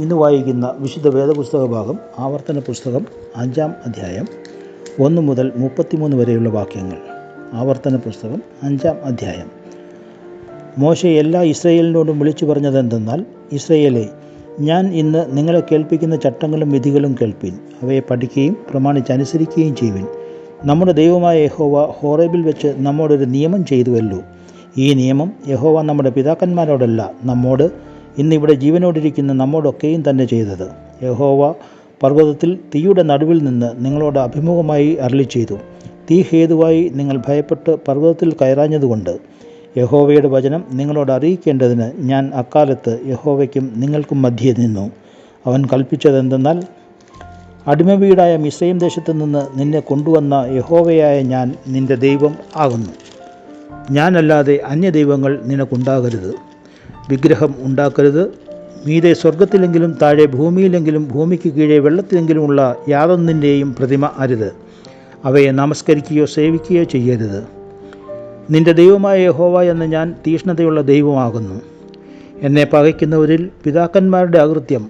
ഇന്ന് വായിക്കുന്ന വിശുദ്ധ വേദപുസ്തക ഭാഗം ആവർത്തന പുസ്തകം 5-ാം അധ്യായം 1 മുതൽ 33 വരെയുള്ള വാക്യങ്ങൾ. ആവർത്തന പുസ്തകം 5-ാം അധ്യായം. മോശെ എല്ലാ ഇസ്രായേലിനോടും വിളിച്ചു പറഞ്ഞതെന്തെന്നാൽ, ഇസ്രായേലേ, ഞാൻ ഇന്ന് നിങ്ങളെ കേൾപ്പിക്കുന്ന ചട്ടങ്ങളും വിധികളും കേൾപ്പീൻ. അവയെ പഠിക്കുകയും പ്രമാണിച്ചനുസരിക്കുകയും ചെയ്യുവിൻ. നമ്മുടെ ദൈവമായ യഹോവ ഹോറേബിൽ വെച്ച് നമ്മോടൊരു നിയമം ചെയ്തുവല്ലോ. ഈ നിയമം യഹോവ നമ്മുടെ പിതാക്കന്മാരോടല്ല, നമ്മോട് ഇന്നിവിടെ ജീവനോടിരിക്കുന്ന നമ്മോടൊക്കെയും തന്നെ ചെയ്തത്. യഹോവ പർവ്വതത്തിൽ തീയുടെ നടുവിൽ നിന്ന് നിങ്ങളോട് അഭിമുഖമായി അരുളി ചെയ്തു. തീ ഹേതുവായി നിങ്ങൾ ഭയപ്പെട്ട് പർവ്വതത്തിൽ കയറാഞ്ഞതുകൊണ്ട് യഹോവയുടെ വചനം നിങ്ങളോട് അറിയിക്കേണ്ടതിന് ഞാൻ അക്കാലത്ത് യഹോവയ്ക്കും നിങ്ങൾക്കും മധ്യേ നിന്നു. അവൻ കൽപ്പിച്ചതെന്തെന്നാൽ, അടിമവീടായ മിസ്രയീം ദേശത്തു നിന്ന് നിന്നെ കൊണ്ടുവന്ന യഹോവയായ ഞാൻ നിൻ്റെ ദൈവം ആകുന്നു. ഞാനല്ലാതെ അന്യദൈവങ്ങൾ നിനക്കുണ്ടാകരുത്. വിഗ്രഹം ഉണ്ടാക്കരുത്. മീതെ സ്വർഗത്തിലെങ്കിലും താഴെ ഭൂമിയിലെങ്കിലും ഭൂമിക്ക് കീഴെ വെള്ളത്തിലെങ്കിലുമുള്ള യാതൊന്നിൻ്റെയും പ്രതിമ അരുത്. അവയെ നമസ്കരിക്കുകയോ സേവിക്കുകയോ ചെയ്യരുത്. നിൻ്റെ ദൈവമായ യഹോവ എന്ന ഞാൻ തീഷ്ണതയുള്ള ദൈവമാകുന്നു. എന്നെ പകയ്ക്കുന്നവരിൽ പിതാക്കന്മാരുടെ അകൃത്യം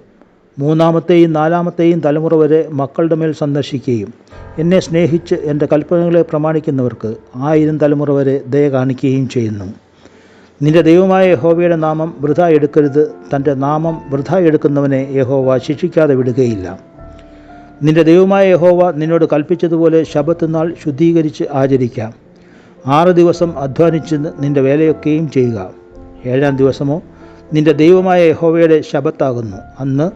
3-ാമത്തെയും 4-ാമത്തെയും തലമുറ വരെ മക്കളുടെ മേൽ സന്ദർശിക്കുകയും എന്നെ സ്നേഹിച്ച് എൻ്റെ കൽപ്പനകളെ പ്രമാണിക്കുന്നവർക്ക് 1000 തലമുറ വരെ ദയ കാണിക്കുകയും ചെയ്യുന്നു. നിന്റെ ദൈവമായ യഹോവയുടെ നാമം വൃഥാ എടുക്കരുത്. തൻ്റെ നാമം വൃഥാ എടുക്കുന്നവനെ യഹോവ ശിക്ഷിക്കാതെ വിടുകയില്ല. നിന്റെ ദൈവമായ യഹോവ നിന്നോട് കൽപ്പിച്ചതുപോലെ ശബ്ബത്ത് നാൾ ശുദ്ധീകരിച്ച് ആചരിക്കാം. 6 ദിവസം അധ്വാനിച്ച് നിന്റെ വേലയൊക്കെയും ചെയ്യുക. 7-ാം ദിവസമോ നിന്റെ ദൈവമായ യഹോവയുടെ ശബ്ബത്താകുന്നു. അന്ന്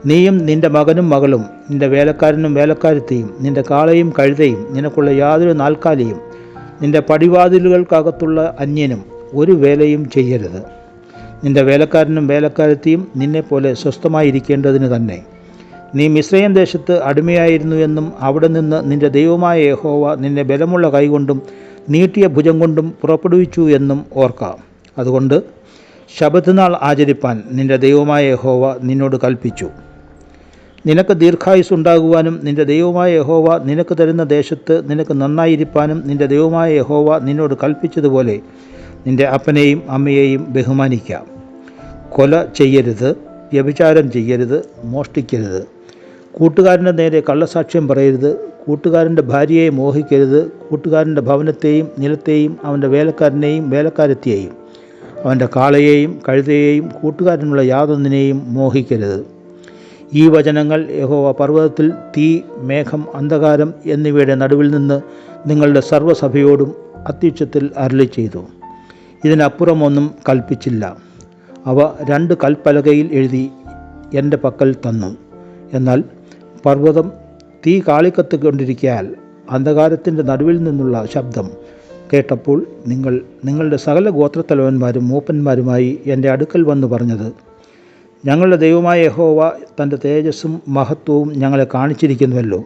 നീയും നിന്റെ മകനും മകളും നിന്റെ വേലക്കാരനും വേലക്കാരത്തെയും നിന്റെ കാളയും കഴുതയും നിനക്കുള്ള യാതൊരു നാൽക്കാലിയും നിന്റെ പടിവാതിലുകൾക്കകത്തുള്ള അന്യനും ഒരു വേലയും ചെയ്യരുത്. നിന്റെ വേലക്കാരനും വേലക്കാരത്തെയും നിന്നെപ്പോലെ സ്വസ്ഥമായിരിക്കേണ്ടതിന് തന്നെ. നീ മിസ്രയീം ദേശത്ത് അടിമയായിരുന്നു എന്നും അവിടെ നിന്ന് നിന്റെ ദൈവമായ യഹോവ നിന്നെ ബലമുള്ള കൈകൊണ്ടും നീട്ടിയ ഭുജം കൊണ്ടും പുറപ്പെടുവിച്ചു എന്നും ഓർക്കാം. അതുകൊണ്ട് ശബ്ബത്ത് നാൾ ആചരിപ്പാൻ നിന്റെ ദൈവമായ യഹോവ നിന്നോട് കൽപ്പിച്ചു. നിനക്ക് ദീർഘായുസ് ഉണ്ടാകുവാനും നിന്റെ ദൈവമായ യഹോവ നിനക്ക് തരുന്ന ദേശത്ത് നിനക്ക് നന്നായിരിക്കാനും നിന്റെ ദൈവമായ യഹോവ നിന്നോട് കൽപ്പിച്ചതുപോലെ നിന്റെ അപ്പനെയും അമ്മയെയും ബഹുമാനിക്കാം. കൊല ചെയ്യരുത്. വ്യഭിചാരം ചെയ്യരുത്. മോഷ്ടിക്കരുത്. കൂട്ടുകാരൻ്റെ നേരെ കള്ളസാക്ഷ്യം പറയരുത്. കൂട്ടുകാരൻ്റെ ഭാര്യയെ മോഹിക്കരുത്. കൂട്ടുകാരൻ്റെ ഭവനത്തെയും നിലത്തെയും അവൻ്റെ വേലക്കാരനെയും വേലക്കാരത്തിയെയും അവൻ്റെ കാളയെയും കഴുതയെയും കൂട്ടുകാരനുള്ള യാതൊന്നിനെയും മോഹിക്കരുത്. ഈ വചനങ്ങൾ യഹോവ പർവ്വതത്തിൽ തീ, മേഘം, അന്ധകാരം എന്നിവയുടെ നടുവിൽ നിന്ന് നിങ്ങളുടെ സർവ്വസഭയോടും അത്യുച്ചത്തിൽ അരുളി ചെയ്തു. ഇതിനപ്പുറമൊന്നും കൽപ്പിച്ചില്ല. അവ 2 കൽപ്പലകയിൽ എഴുതി എൻ്റെ പക്കൽ തന്നു. എന്നാൽ പർവ്വതം തീ കാളിക്കത്തിക്കൊണ്ടിരിക്കയാൽ അന്ധകാരത്തിൻ്റെ നടുവിൽ നിന്നുള്ള ശബ്ദം കേട്ടപ്പോൾ നിങ്ങൾ നിങ്ങളുടെ സകല ഗോത്രത്തലവന്മാരും മൂപ്പന്മാരുമായി എൻ്റെ അടുക്കൽ വന്ന് പറഞ്ഞത്, ഞങ്ങളുടെ ദൈവമായ യഹോവ തൻ്റെ തേജസ്സും മഹത്വവും ഞങ്ങളെ കാണിച്ചിരിക്കുന്നുവല്ലോ.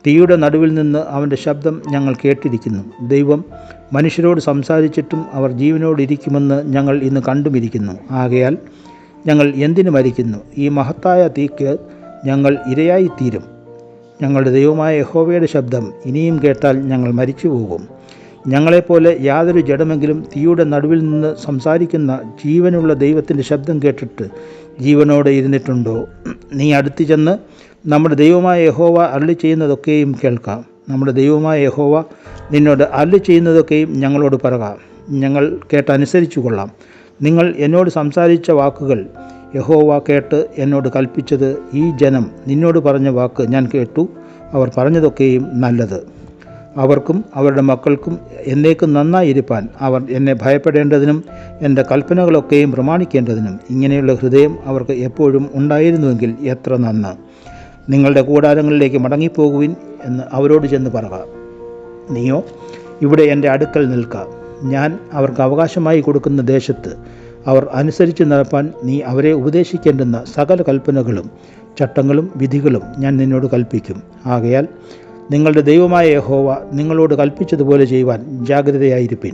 തീയുടെ നടുവിൽ നിന്ന് അവൻ്റെ ശബ്ദം ഞങ്ങൾ കേട്ടിരിക്കുന്നു. ദൈവം മനുഷ്യരോട് സംസാരിച്ചിട്ടും അവർ ജീവനോടിരിക്കുമെന്ന് ഞങ്ങൾ ഇന്ന് കണ്ടുമിരിക്കുന്നു. ആകയാൽ ഞങ്ങൾ എന്തിനു മരിക്കുന്നു? ഈ മഹത്തായ തീക്ക് ഞങ്ങൾ ഇരയായിത്തീരും. ഞങ്ങളുടെ ദൈവമായ യഹോവയുടെ ശബ്ദം ഇനിയും കേട്ടാൽ ഞങ്ങൾ മരിച്ചു പോകും. ഞങ്ങളെപ്പോലെ യാതൊരു ജഡമെങ്കിലും തീയുടെ നടുവിൽ നിന്ന് സംസാരിക്കുന്ന ജീവനുള്ള ദൈവത്തിൻ്റെ ശബ്ദം കേട്ടിട്ട് ജീവനോടെ ഇരുന്നിട്ടുണ്ടോ? നീ അടുത്തു ചെന്ന് നമ്മുടെ ദൈവമായ യഹോവ അരുളി ചെയ്യുന്നതൊക്കെയും കേൾക്കാം. നമ്മുടെ ദൈവമായ യഹോവ നിന്നോട് അരുളി ചെയ്യുന്നതൊക്കെയും ഞങ്ങളോട് പറക. ഞങ്ങൾ കേട്ടനുസരിച്ചു കൊള്ളാം. നിങ്ങൾ എന്നോട് സംസാരിച്ച വാക്കുകൾ യഹോവ കേട്ട് എന്നോട് കൽപ്പിച്ചത്, ഈ ജനം നിന്നോട് പറഞ്ഞ വാക്ക് ഞാൻ കേട്ടു. അവർ പറഞ്ഞതൊക്കെയും നല്ലത്. അവർക്കും അവരുടെ മക്കൾക്കും എന്നേക്കും നന്നായിരിക്കാൻ അവർ എന്നെ ഭയപ്പെടേണ്ടതിനും എൻ്റെ കൽപ്പനകളൊക്കെയും പ്രമാണിക്കേണ്ടതിനും ഇങ്ങനെയുള്ള ഹൃദയം അവർക്ക് എപ്പോഴും ഉണ്ടായിരുന്നുവെങ്കിൽ എത്ര നന്ന്. നിങ്ങളുടെ കൂടാരങ്ങളിലേക്ക് മടങ്ങിപ്പോകുവിൻ എന്ന് അവരോട് ചെന്ന് പറക. നീയോ ഇവിടെ എൻ്റെ അടുക്കൽ നിൽക്ക. ഞാൻ അവർക്ക് അവകാശമായി കൊടുക്കുന്ന ദേശത്ത് അവർ അനുസരിച്ച് നടപ്പാൻ നീ അവരെ ഉപദേശിക്കേണ്ടുന്ന സകല കൽപ്പനകളും ചട്ടങ്ങളും വിധികളും ഞാൻ നിന്നോട് കൽപ്പിക്കും. ആകയാൽ നിങ്ങളുടെ ദൈവമായ യഹോവ നിങ്ങളോട് കൽപ്പിച്ചതുപോലെ ചെയ്യുവാൻ ജാഗ്രതയായിരിപ്പിൻ.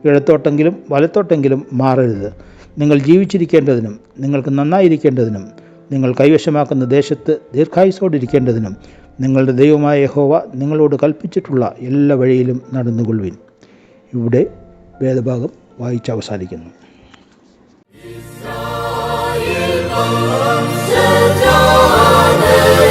ഇടത്തോട്ടെങ്കിലും വലത്തോട്ടെങ്കിലും മാറരുത്. നിങ്ങൾ ജീവിച്ചിരിക്കേണ്ടതിനും നിങ്ങൾക്ക് നന്നായിരിക്കേണ്ടതിനും നിങ്ങൾ കൈവശമാക്കുന്ന ദേശത്ത് ദീർഘായുസ്സോടിരിക്കേണ്ടതിനും നിങ്ങളുടെ ദൈവമായ യഹോവ നിങ്ങളോട് കൽപ്പിച്ചിട്ടുള്ള എല്ലാ വഴിയിലും നടന്നുകൊള്ളുവിൻ. ഇവിടെ വേദഭാഗം വായിച്ചവസാനിക്കുന്നു. Israel,